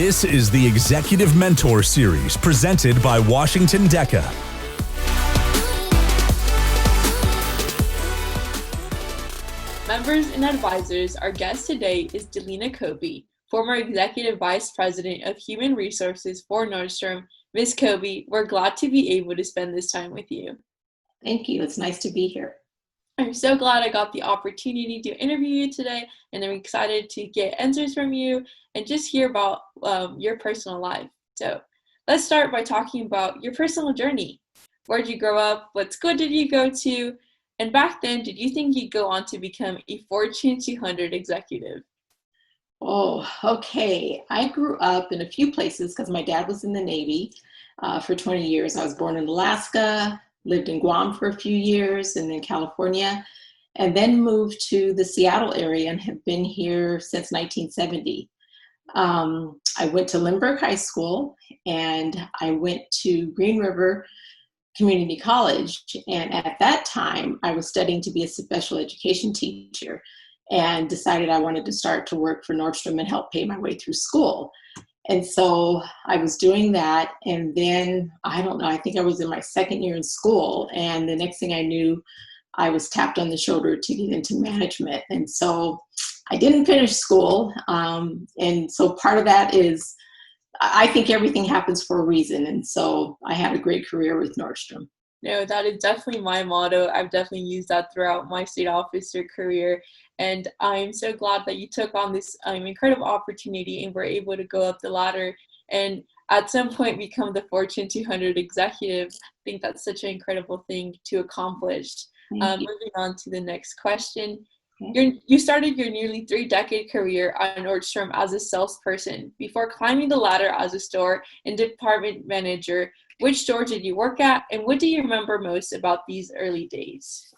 This is the Executive Mentor Series presented by Washington DECA. Members and advisors, our guest today is Delena Coby, former Executive Vice President of Human Resources for Nordstrom. Ms. Coby, we're glad to be able to spend this time with you. Thank you. It's nice to be here. I'm so glad I got the opportunity to interview you today, and I'm excited to get answers from you and just hear about your personal life. So let's start by talking about your personal journey. Where did you grow up? What school did you go to? And back then, did you think you'd go on to become a Fortune 200 executive? Oh, okay. I grew up in a few places because my dad was in the Navy for 20 years. I was born in Alaska, lived in Guam for a few years, and then California, and then moved to the Seattle area and have been here since 1970. I went to Lindbergh High School, and I went to Green River Community College, and at that time I was studying to be a special education teacher and decided I wanted to start to work for Nordstrom and help pay my way through school. And so I was doing that, and then I don't know, I think I was in my second year in school, and the next thing I knew I was tapped on the shoulder to get into management. And so I didn't finish school, and so part of that is I think everything happens for a reason. And so I had a great career with Nordstrom. No, that is definitely my motto. I've definitely used that throughout my state officer career. And I'm so glad that you took on this incredible opportunity and were able to go up the ladder and at some point become the Fortune 200 executive. I think that's such an incredible thing to accomplish. Moving on to the next question. You started your nearly 3-decade career at Nordstrom as a salesperson before climbing the ladder as a store and department manager. Which store did you work at, and what do you remember most about these early days?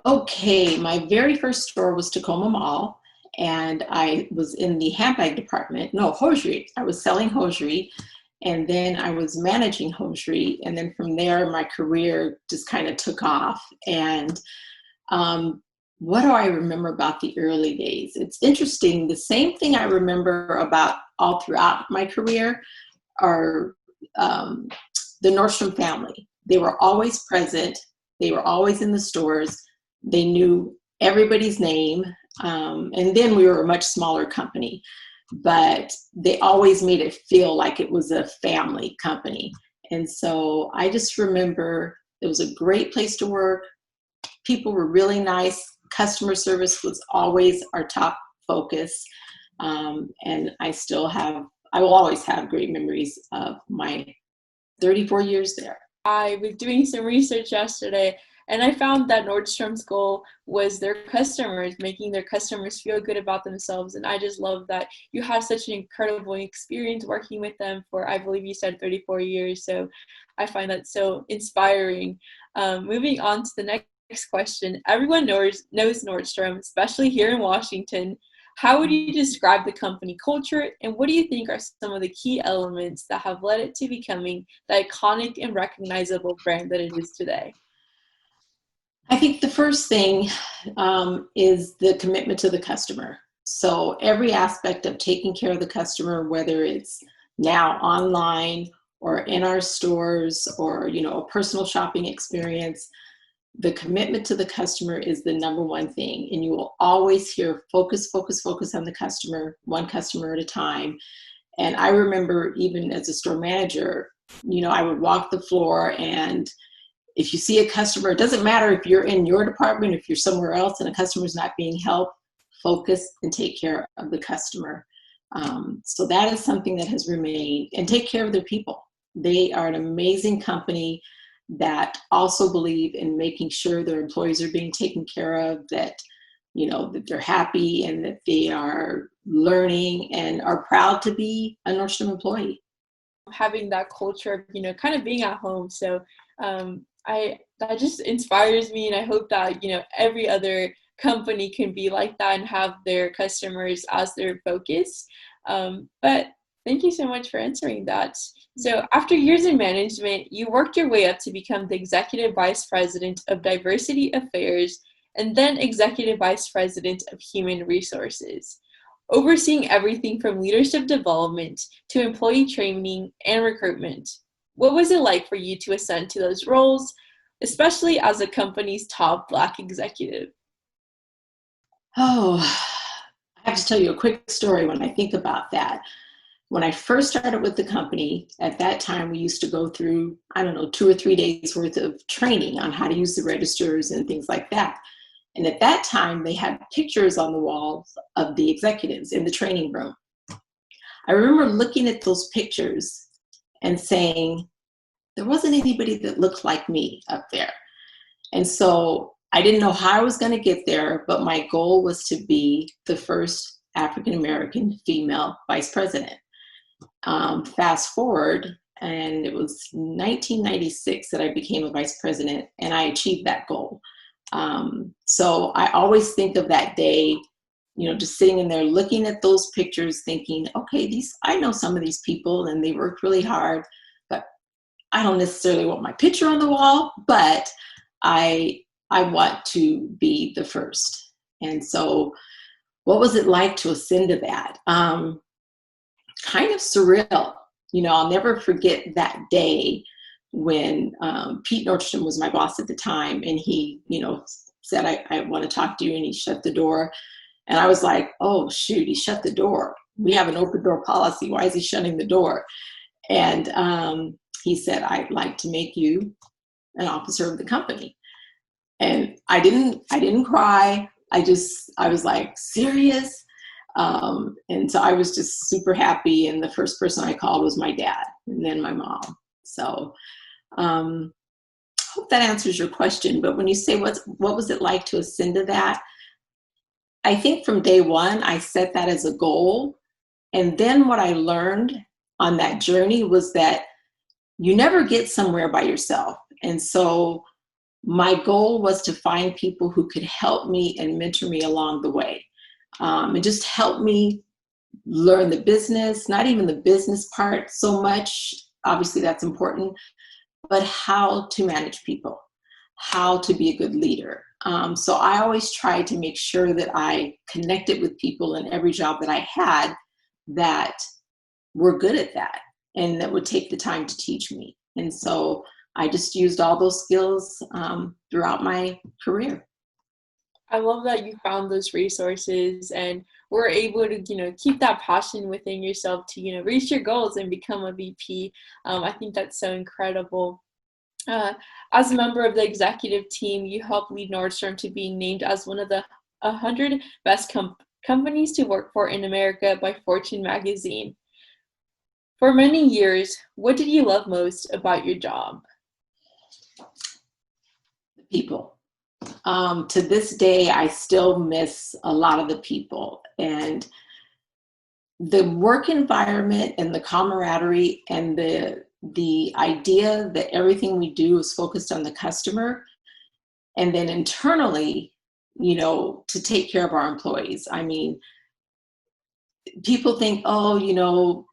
Okay, my very first store was Tacoma Mall, and I was in the handbag department. No, hosiery. I was selling hosiery, and then I was managing hosiery, and then from there my career just kind of took off. And what do I remember about the early days? It's interesting. The same thing I remember about all throughout my career are the Nordstrom family. They were always present. They were always in the stores. They knew everybody's name. And then we were a much smaller company, but they always made it feel like it was a family company. And so I just remember it was a great place to work. People were really nice. Customer service was always our top focus. And I will always have great memories of my 34 years there. I was doing some research yesterday, and I found that Nordstrom's goal was their customers, making their customers feel good about themselves. And I just love that you had such an incredible experience working with them for, I believe you said 34 years. So I find that so inspiring. Moving on to the next question. Everyone knows Nordstrom, especially here in Washington. How would you describe the company culture, and what do you think are some of the key elements that have led it to becoming the iconic and recognizable brand that it is today? I think the first thing is the commitment to the customer. So every aspect of taking care of the customer, whether it's now online or in our stores or, a personal shopping experience, the commitment to the customer is the number one thing. And you will always hear focus on the customer, one customer at a time. And I remember even as a store manager, I would walk the floor, and if you see a customer, it doesn't matter if you're in your department, if you're somewhere else and a customer's not being helped, focus and take care of the customer. So that is something that has remained, and take care of their people. They are an amazing company that also believe in making sure their employees are being taken care of, that that they're happy and that they are learning and are proud to be a Nordstrom employee. Having that culture of, kind of being at home. So that just inspires me, and I hope that, every other company can be like that and have their customers as their focus. But thank you so much for answering that. So after years in management, you worked your way up to become the Executive Vice President of Diversity Affairs and then Executive Vice President of Human Resources. overseeing everything from leadership development to employee training and recruitment. What was it like for you to ascend to those roles, especially as the company's top Black executive? Oh, I have to tell you a quick story when I think about that. When I first started with the company, at that time, we used to go through, 2 or 3 days worth of training on how to use the registers and things like that. And at that time, they had pictures on the walls of the executives in the training room. I remember looking at those pictures and saying, there wasn't anybody that looked like me up there. And so I didn't know how I was going to get there, but my goal was to be the first African-American female vice president. Fast forward, and it was 1996 that I became a vice president, and I achieved that goal. So I always think of that day, just sitting in there looking at those pictures thinking, okay, I know some of these people and they worked really hard, but I don't necessarily want my picture on the wall, but I want to be the first. And so what was it like to ascend to that? Kind of surreal. I'll never forget that day when Pete Nordstrom was my boss at the time, and he, said, I want to talk to you, and he shut the door. And I was like, oh, shoot, he shut the door. We have an open door policy. Why is he shutting the door? And he said, I'd like to make you an officer of the company. And I didn't cry. I was like, serious? And so I was just super happy. And the first person I called was my dad, and then my mom. So hope that answers your question. But when you say what was it like to ascend to that, I think from day one, I set that as a goal. And then what I learned on that journey was that you never get somewhere by yourself. And so my goal was to find people who could help me and mentor me along the way. And just help me learn the business, not even the business part so much, obviously that's important, but how to manage people, how to be a good leader. So I always tried to make sure that I connected with people in every job that I had that were good at that and that would take the time to teach me. And so I just used all those skills throughout my career. I love that you found those resources and were able to, keep that passion within yourself to, reach your goals and become a VP. I think that's so incredible. As a member of the executive team, you helped lead Nordstrom to being named as one of the 100 best companies to work for in America by Fortune magazine. For many years, what did you love most about your job? People. To this day, I still miss a lot of the people, and the work environment and the camaraderie and the idea that everything we do is focused on the customer, and then internally, to take care of our employees. I mean, people think, oh,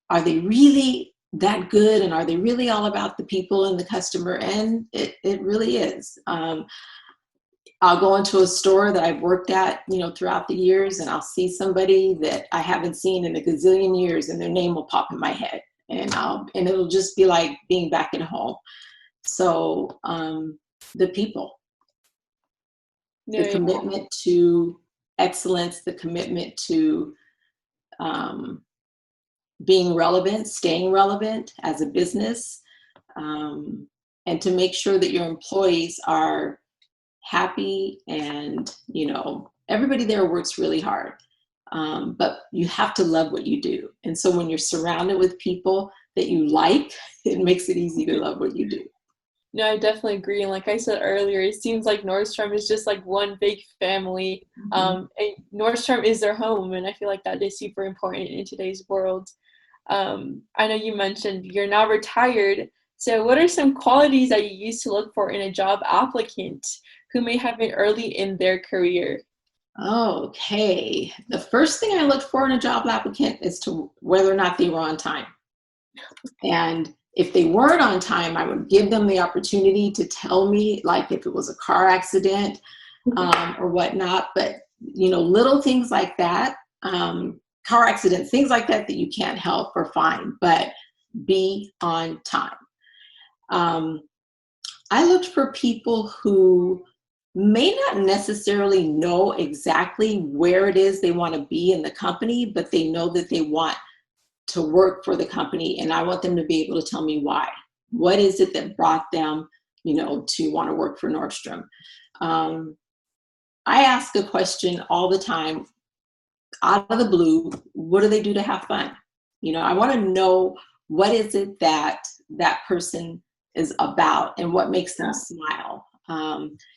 are they really that good, and are they really all about the people and the customer? And it really is. I'll go into a store that I've worked at, throughout the years, and I'll see somebody that I haven't seen in a gazillion years, and their name will pop in my head, and it'll just be like being back at home. So the people, the commitment to excellence, the commitment to being relevant, staying relevant as a business, and to make sure that your employees are happy, and everybody there works really hard, but you have to love what you do. And so when you're surrounded with people that you like, it makes it easy to love what you do. No, I definitely agree. And like I said earlier, it seems like Nordstrom is just like one big family. And Nordstrom is their home, and I feel like that is super important in today's world. I know you mentioned you're now retired. So what are some qualities that you used to look for in a job applicant who may have been early in their career? Okay. The first thing I looked for in a job applicant is to whether or not they were on time. And if they weren't on time, I would give them the opportunity to tell me, like if it was a car accident or whatnot. But, little things like that car accidents, things like that that you can't help are fine, but be on time. I looked for people who may not necessarily know exactly where it is they want to be in the company, but they know that they want to work for the company, and I want them to be able to tell me why. What is it that brought them, to want to work for Nordstrom? I ask a question all the time, out of the blue, what do they do to have fun? I want to know what is it that that person is about and what makes them smile.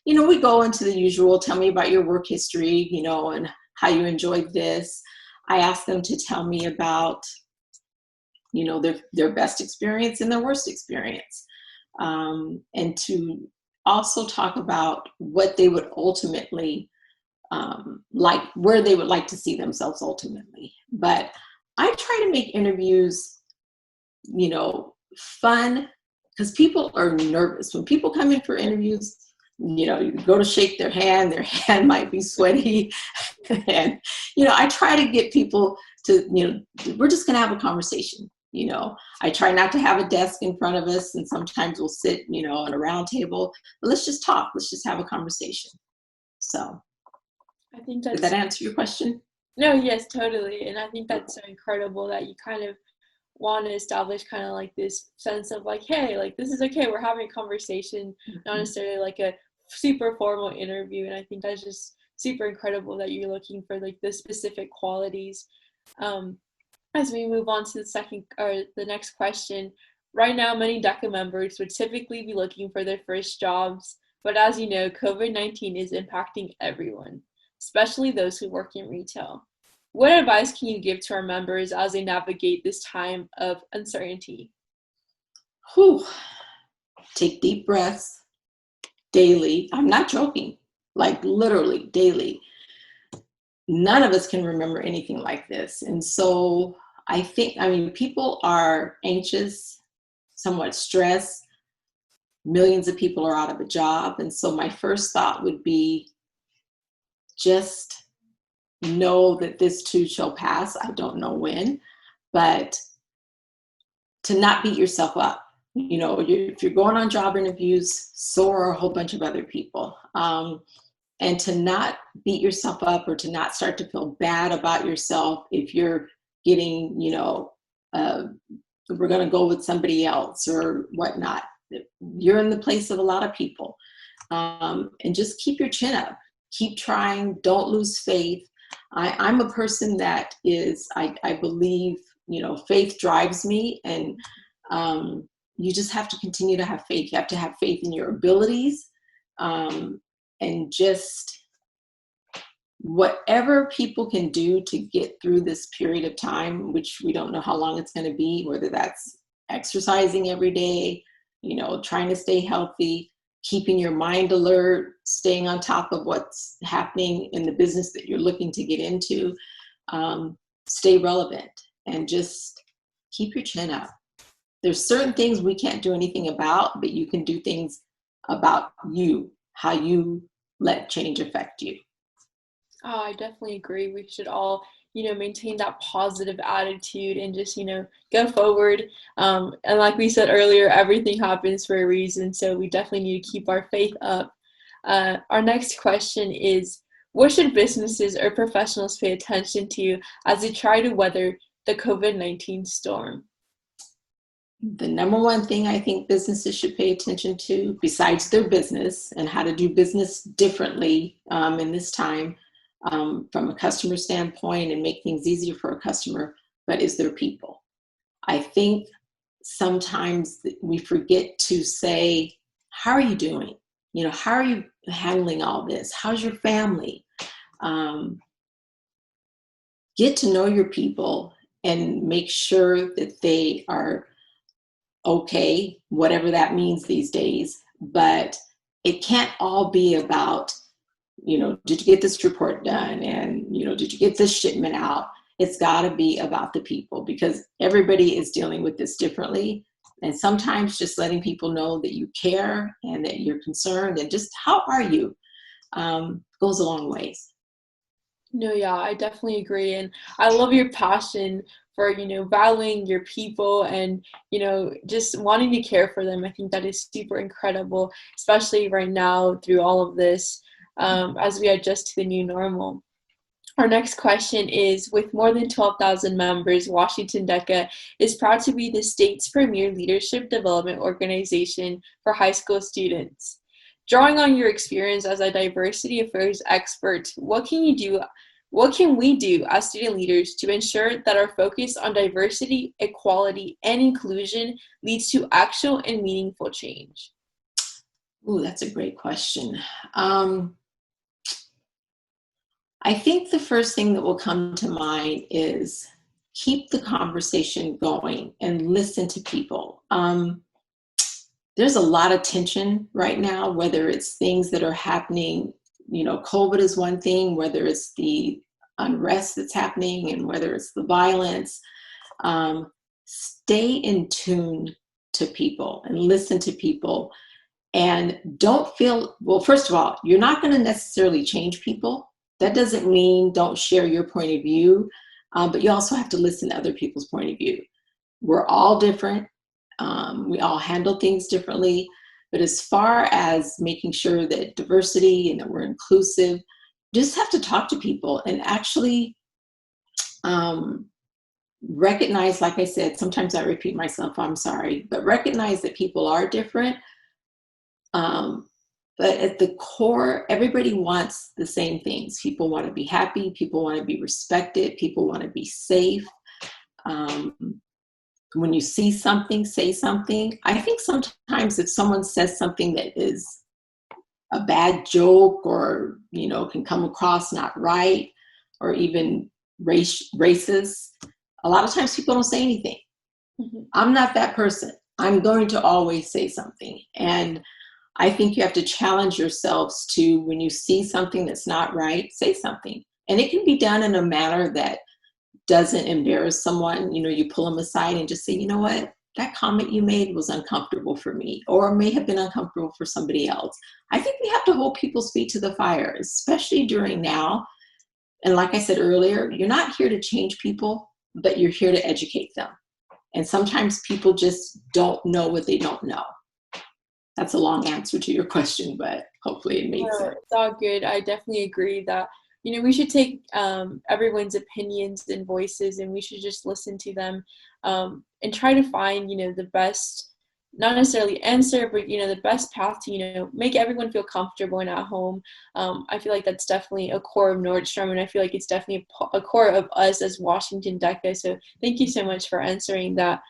We go into the usual, tell me about your work history, and how you enjoyed this. I ask them to tell me about, their best experience and their worst experience. And to also talk about what they would ultimately like, where they would like to see themselves ultimately. But I try to make interviews, fun, because people are nervous. When people come in for interviews, you go to shake their hand might be sweaty. And, I try to get people to, we're just going to have a conversation. I try not to have a desk in front of us, and sometimes we'll sit, on a round table, but let's just talk. Let's just have a conversation. So I think did that answer your question? No, yes, totally. And I think that's so incredible that you kind of want to establish kind of like this sense of like, hey, like this is okay. We're having a conversation, not necessarily like a super formal interview. And I think that's just super incredible that you're looking for like the specific qualities. As we move on to the next question, right now, many DECA members would typically be looking for their first jobs, but as you know, COVID-19 is impacting everyone, especially those who work in retail. What advice can you give to our members as they navigate this time of uncertainty? Take deep breaths daily. I'm not joking, like literally daily. None of us can remember anything like this. And so people are anxious, somewhat stressed. Millions of people are out of a job. And so my first thought would be just know that this too shall pass. I don't know when, but to not beat yourself up. If you're going on job interviews, so are a whole bunch of other people. And to not beat yourself up or to not start to feel bad about yourself if you're getting, we're going to go with somebody else or whatnot. You're in the place of a lot of people. And just keep your chin up. Keep trying. Don't lose faith. I'm a person that is, I believe, faith drives me. And you just have to continue to have faith. You have to have faith in your abilities. And just whatever people can do to get through this period of time, which we don't know how long it's going to be, whether that's exercising every day, trying to stay healthy, keeping your mind alert, staying on top of what's happening in the business that you're looking to get into, stay relevant, and just keep your chin up. There's certain things we can't do anything about, but you can do things about you, how you let change affect you. Oh, I definitely agree. We should all, maintain that positive attitude and just, go forward. And like we said earlier, everything happens for a reason. So we definitely need to keep our faith up. Our next question is, what should businesses or professionals pay attention to as they try to weather the COVID-19 storm? The number one thing I think businesses should pay attention to, besides their business and how to do business differently in this time, from a customer standpoint and make things easier for a customer, but is their people. I think sometimes we forget to say, how are you doing? How are you handling all this? How's your family? Get to know your people and make sure that they are okay, whatever that means these days. But it can't all be about, did you get this report done? And, did you get this shipment out? It's got to be about the people, because everybody is dealing with this differently. And sometimes just letting people know that you care and that you're concerned and just how are you goes a long ways. No, yeah, I definitely agree. And I love your passion for, valuing your people and, just wanting to care for them. I think that is super incredible, especially right now through all of this, as we adjust to the new normal. Our next question is, with more than 12,000 members, Washington DECA is proud to be the state's premier leadership development organization for high school students. Drawing on your experience as a diversity affairs expert, what can we do as student leaders to ensure that our focus on diversity, equality, and inclusion leads to actual and meaningful change? Ooh, that's a great question. I think the first thing that will come to mind is keep the conversation going and listen to people. There's a lot of tension right now, whether it's things that are happening, COVID is one thing, whether it's the unrest that's happening and whether it's the violence. Stay in tune to people and listen to people, and don't feel, well, first of all, you're not going to necessarily change people. That doesn't mean don't share your point of view, but you also have to listen to other people's point of view. We're all different. We all handle things differently. But as far as making sure that diversity and that we're inclusive, just have to talk to people and actually recognize, like I said, sometimes I repeat myself, I'm sorry, but recognize that people are different. But at the core, everybody wants the same things. People want to be happy. People want to be respected. People want to be safe. When you see something, say something. I think sometimes if someone says something that is a bad joke or, can come across not right or even racist, a lot of times people don't say anything. Mm-hmm. I'm not that person. I'm going to always say something. And I think you have to challenge yourselves to, when you see something that's not right, say something. And it can be done in a manner that doesn't embarrass someone. You pull them aside and just say, you know what, that comment you made was uncomfortable for me, or may have been uncomfortable for somebody else. I think we have to hold people's feet to the fire, especially during now. And like I said earlier, you're not here to change people, but you're here to educate them. And sometimes people just don't know what they don't know. That's a long answer to your question, but hopefully it made sense. It's all good. I definitely agree that, we should take everyone's opinions and voices, and we should just listen to them and try to find, the best, not necessarily answer, but, the best path to, make everyone feel comfortable and at home. I feel like that's definitely a core of Nordstrom, and I feel like it's definitely a core of us as Washington DECA. So thank you so much for answering that.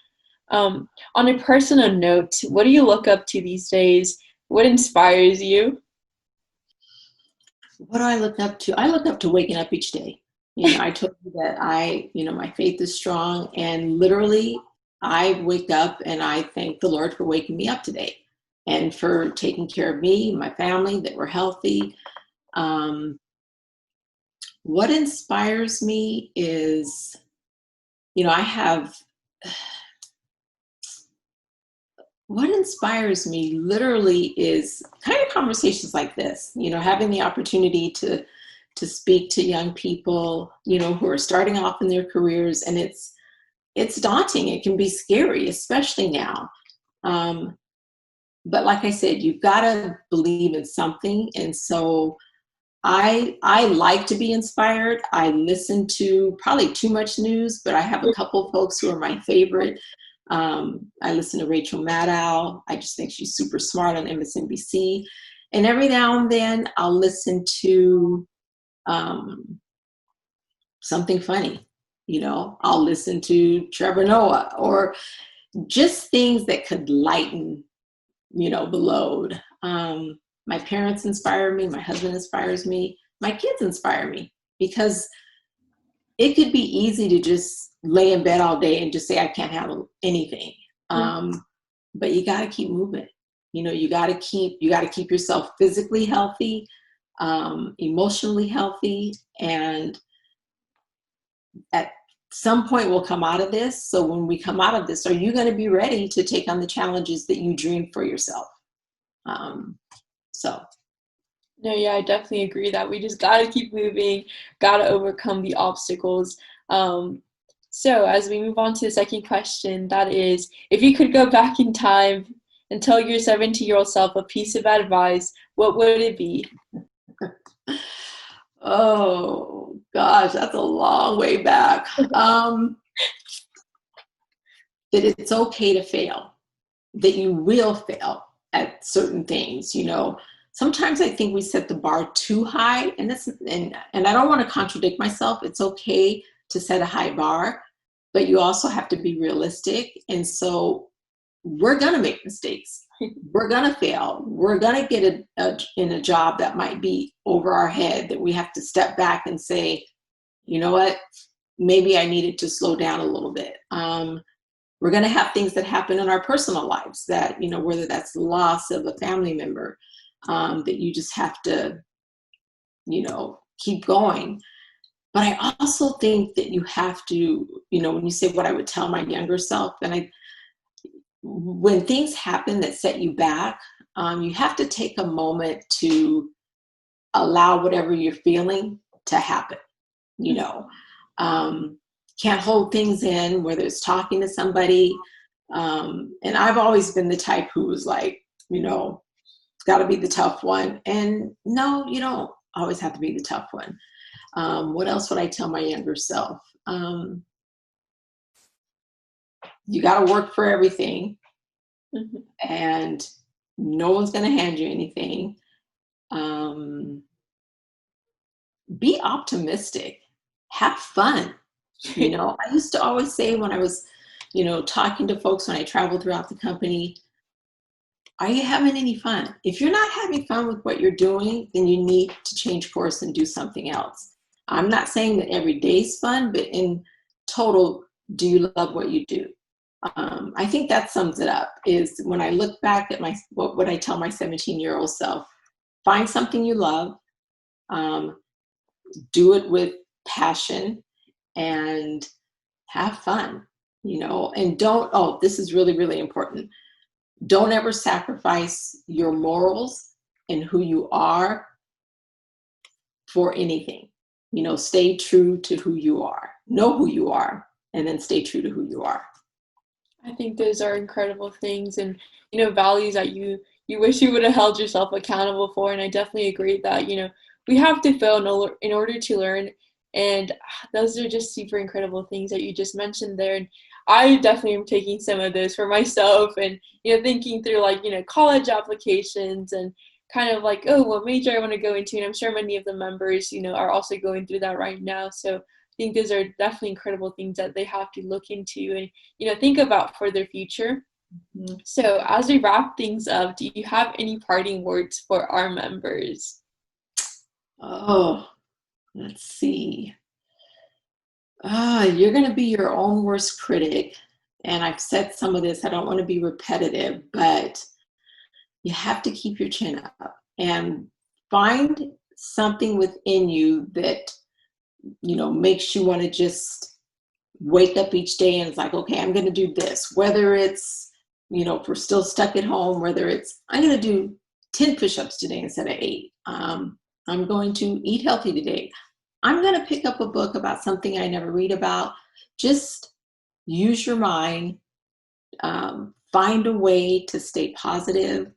On a personal note, what do you look up to these days? What inspires you? What do I look up to? I look up to waking up each day. I told you that my faith is strong, and literally I wake up and I thank the Lord for waking me up today and for taking care of me, my family, that we're healthy. What inspires me is, what inspires me literally is kind of conversations like this, having the opportunity to speak to young people, who are starting off in their careers, and it's daunting. It can be scary, especially now. But like I said, you've got to believe in something. And so I like to be inspired. I listen to probably too much news, but I have a couple of folks who are my favorite. I listen to Rachel Maddow. I just think she's super smart on MSNBC. And every now and then I'll listen to something funny. I'll listen to Trevor Noah, or just things that could lighten, the load. My parents inspire me. My husband inspires me. My kids inspire me, because it could be easy to just lay in bed all day and just say, I can't handle anything. But you got to keep moving. You got to keep yourself physically healthy, emotionally healthy. And at some point we'll come out of this. So when we come out of this, are you going to be ready to take on the challenges that you dreamed for yourself? No, yeah, I definitely agree that we just gotta keep moving, gotta overcome the obstacles. Um, so as we move on to the second question, that is, if you could go back in time and tell your 17-year-old self a piece of advice, what would it be? Oh gosh, that's a long way back. That it's okay to fail, that you will fail at certain things. Sometimes I think we set the bar too high, and I don't want to contradict myself. It's okay to set a high bar, but you also have to be realistic. And so we're going to make mistakes. We're going to fail. We're going to get in a job that might be over our head, that we have to step back and say, you know what, maybe I needed to slow down a little bit. We're going to have things that happen in our personal lives that, whether that's the loss of a family member, that you just have to, keep going. But I also think that you have to, when you say what I would tell my younger self, when things happen that set you back, you have to take a moment to allow whatever you're feeling to happen. Can't hold things in, whether it's talking to somebody. And I've always been the type who was like, got to be the tough one. And no, you don't always have to be the tough one. What else would I tell my younger self? You got to work for everything, and no one's going to hand you anything. Be optimistic, have fun. I used to always say when I was, talking to folks when I traveled throughout the company, are you having any fun? If you're not having fun with what you're doing, then you need to change course and do something else. I'm not saying that every day's fun, but in total, do you love what you do? I think that sums it up, is when I look back at what would I tell my 17-year-old self? Find something you love, do it with passion, and have fun, and this is really, really important. Don't ever sacrifice your morals and who you are for anything. Stay true to who you are. Know who you are, and then stay true to who you are. I think those are incredible things, and values that you wish you would have held yourself accountable for. And I definitely agree that we have to fail in order to learn. And those are just super incredible things that you just mentioned there. And I definitely am taking some of those for myself, and thinking through college applications and kind of like, oh, what major I want to go into. And I'm sure many of the members are also going through that right now. So I think those are definitely incredible things that they have to look into and think about for their future. Mm-hmm. So as we wrap things up, do you have any parting words for our members? Oh, let's see. You're going to be your own worst critic. And I've said some of this, I don't want to be repetitive, but you have to keep your chin up and find something within you that, makes you want to just wake up each day and it's like, okay, I'm going to do this. Whether it's, if we're still stuck at home, whether it's, I'm going to do 10 push-ups today instead of 8. I'm going to eat healthy today. I'm going to pick up a book about something I never read about. Just use your mind. Find a way to stay positive.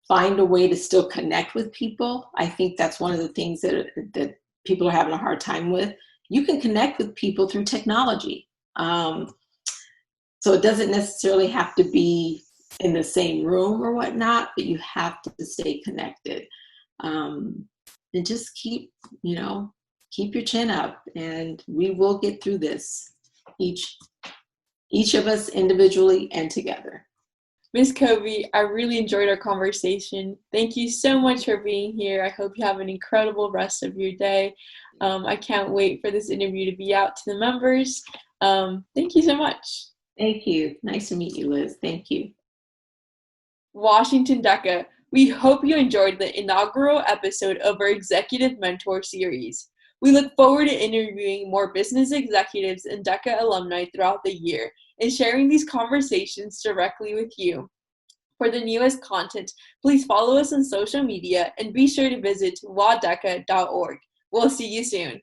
Find a way to still connect with people. I think that's one of the things that people are having a hard time with. You can connect with people through technology. So it doesn't necessarily have to be in the same room or whatnot, but you have to stay connected. And just keep your chin up, and we will get through this, each of us individually and together. Ms. Coby, I really enjoyed our conversation. Thank you so much for being here. I hope you have an incredible rest of your day. I can't wait for this interview to be out to the members. Thank you so much. Thank you. Nice to meet you, Liz. Thank you. Washington DECA, we hope you enjoyed the inaugural episode of our Executive Mentor Series. We look forward to interviewing more business executives and DECA alumni throughout the year and sharing these conversations directly with you. For the newest content, please follow us on social media and be sure to visit wadeca.org. We'll see you soon.